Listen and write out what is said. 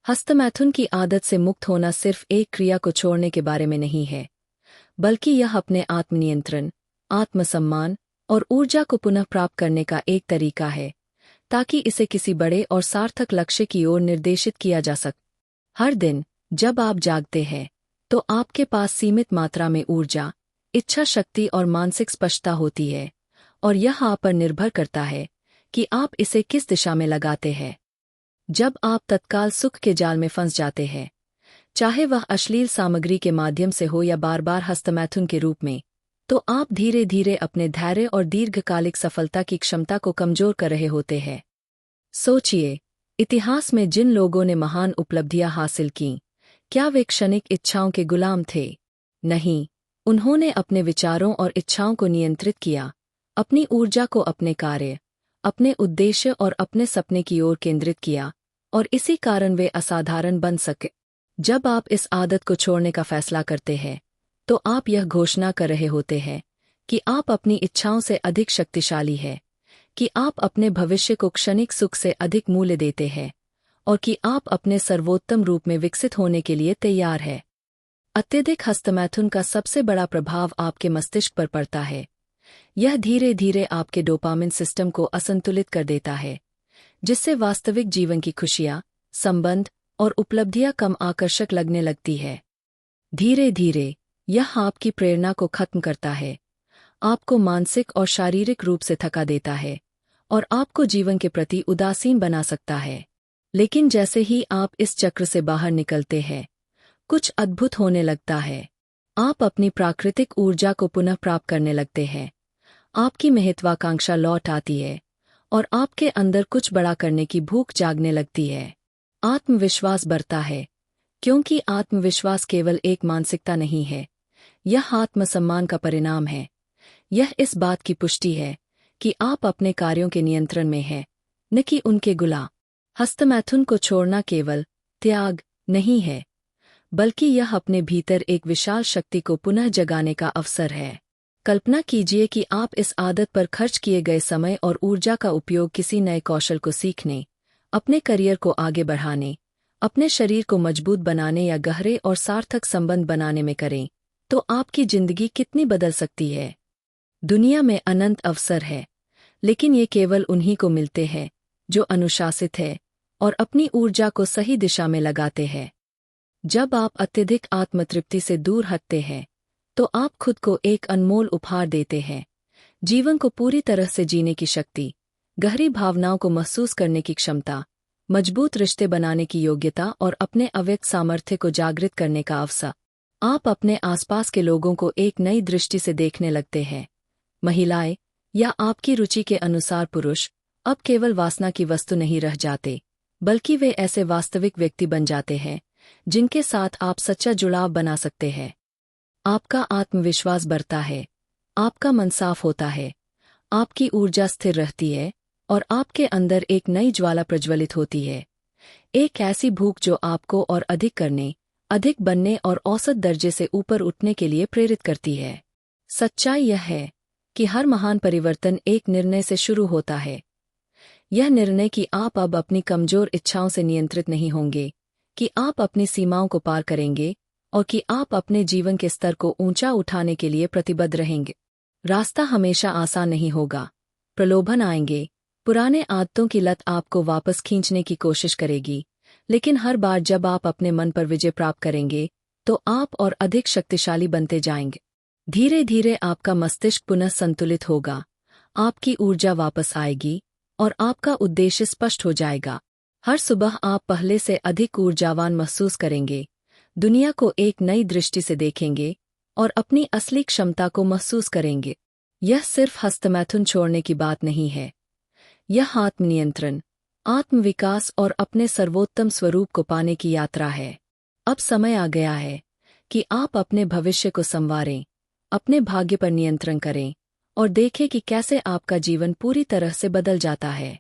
हस्तमैथुन की आदत से मुक्त होना सिर्फ एक क्रिया को छोड़ने के बारे में नहीं है, बल्कि यह अपने आत्मनियंत्रण, आत्मसम्मान और ऊर्जा को पुनः प्राप्त करने का एक तरीका है, ताकि इसे किसी बड़े और सार्थक लक्ष्य की ओर निर्देशित किया जा सके। हर दिन जब आप जागते हैं, तो आपके पास सीमित मात्रा में ऊर्जा, इच्छा शक्ति और मानसिक स्पष्टता होती है, और यह आप पर निर्भर करता है कि आप इसे किस दिशा में लगाते हैं। जब आप तत्काल सुख के जाल में फंस जाते हैं, चाहे वह अश्लील सामग्री के माध्यम से हो या बार बार हस्तमैथुन के रूप में, तो आप धीरे धीरे अपने धैर्य और दीर्घकालिक सफलता की क्षमता को कमजोर कर रहे होते हैं। सोचिए, इतिहास में जिन लोगों ने महान उपलब्धियां हासिल कीं, क्या वे क्षणिक इच्छाओं के गुलाम थे? नहीं, उन्होंने अपने विचारों और इच्छाओं को नियंत्रित किया, अपनी ऊर्जा को अपने कार्य, अपने उद्देश्य और अपने सपने की ओर केंद्रित किया, और इसी कारण वे असाधारण बन सके। जब आप इस आदत को छोड़ने का फैसला करते हैं, तो आप यह घोषणा कर रहे होते हैं कि आप अपनी इच्छाओं से अधिक शक्तिशाली हैं, कि आप अपने भविष्य को क्षणिक सुख से अधिक मूल्य देते हैं, और कि आप अपने सर्वोत्तम रूप में विकसित होने के लिए तैयार हैं। अत्यधिक हस्तमैथुन का सबसे बड़ा प्रभाव आपके मस्तिष्क पर पड़ता है। यह धीरे धीरे आपके डोपामिन सिस्टम को असंतुलित कर देता है, जिससे वास्तविक जीवन की खुशियां, संबंध और उपलब्धियां कम आकर्षक लगने लगती है। धीरे धीरे यह आपकी प्रेरणा को खत्म करता है, आपको मानसिक और शारीरिक रूप से थका देता है, और आपको जीवन के प्रति उदासीन बना सकता है। लेकिन जैसे ही आप इस चक्र से बाहर निकलते हैं, कुछ अद्भुत होने लगता है। आप अपनी प्राकृतिक ऊर्जा को पुनः प्राप्त करने लगते हैं, आपकी महत्वाकांक्षा लौट आती है, और आपके अंदर कुछ बड़ा करने की भूख जागने लगती है। आत्मविश्वास बढ़ता है, क्योंकि आत्मविश्वास केवल एक मानसिकता नहीं है, यह आत्मसम्मान का परिणाम है। यह इस बात की पुष्टि है कि आप अपने कार्यों के नियंत्रण में हैं, न कि उनके गुलाम। हस्तमैथुन को छोड़ना केवल त्याग नहीं है, बल्कि यह अपने भीतर एक विशाल शक्ति को पुनः जगाने का अवसर है। कल्पना कीजिए कि आप इस आदत पर खर्च किए गए समय और ऊर्जा का उपयोग किसी नए कौशल को सीखने, अपने करियर को आगे बढ़ाने, अपने शरीर को मजबूत बनाने या गहरे और सार्थक संबंध बनाने में करें, तो आपकी जिंदगी कितनी बदल सकती है। दुनिया में अनंत अवसर है, लेकिन ये केवल उन्हीं को मिलते हैं जो अनुशासित है और अपनी ऊर्जा को सही दिशा में लगाते हैं। जब आप अत्यधिक आत्मतृप्ति से दूर हटते हैं, तो आप खुद को एक अनमोल उपहार देते हैं, जीवन को पूरी तरह से जीने की शक्ति, गहरी भावनाओं को महसूस करने की क्षमता, मजबूत रिश्ते बनाने की योग्यता और अपने अव्यक्त सामर्थ्य को जागृत करने का अवसर। आप अपने आसपास के लोगों को एक नई दृष्टि से देखने लगते हैं। महिलाएं या आपकी रुचि के अनुसार पुरुष अब केवल वासना की वस्तु नहीं रह जाते, बल्कि वे ऐसे वास्तविक व्यक्ति बन जाते हैं जिनके साथ आप सच्चा जुड़ाव बना सकते हैं। आपका आत्मविश्वास बढ़ता है, आपका मन साफ होता है, आपकी ऊर्जा स्थिर रहती है, और आपके अंदर एक नई ज्वाला प्रज्वलित होती है। एक ऐसी भूख जो आपको और अधिक करने, अधिक बनने और औसत दर्जे से ऊपर उठने के लिए प्रेरित करती है। सच्चाई यह है कि हर महान परिवर्तन एक निर्णय से शुरू होता है। यह निर्णय कि आप अब अपनी कमजोर इच्छाओं से नियंत्रित नहीं होंगे, कि आप अपनी सीमाओं को पार करेंगे, और कि आप अपने जीवन के स्तर को ऊंचा उठाने के लिए प्रतिबद्ध रहेंगे। रास्ता हमेशा आसान नहीं होगा, प्रलोभन आएंगे, पुराने आदतों की लत आपको वापस खींचने की कोशिश करेगी, लेकिन हर बार जब आप अपने मन पर विजय प्राप्त करेंगे, तो आप और अधिक शक्तिशाली बनते जाएंगे। धीरे धीरे आपका मस्तिष्क पुनः संतुलित होगा, आपकी ऊर्जा वापस आएगी, और आपका उद्देश्य स्पष्ट हो जाएगा। हर सुबह आप पहले से अधिक ऊर्जावान महसूस करेंगे, दुनिया को एक नई दृष्टि से देखेंगे, और अपनी असली क्षमता को महसूस करेंगे। यह सिर्फ हस्तमैथुन छोड़ने की बात नहीं है, यह आत्मनियंत्रण, आत्मविकास और अपने सर्वोत्तम स्वरूप को पाने की यात्रा है। अब समय आ गया है कि आप अपने भविष्य को संवारें, अपने भाग्य पर नियंत्रण करें, और देखें कि कैसे आपका जीवन पूरी तरह से बदल जाता है।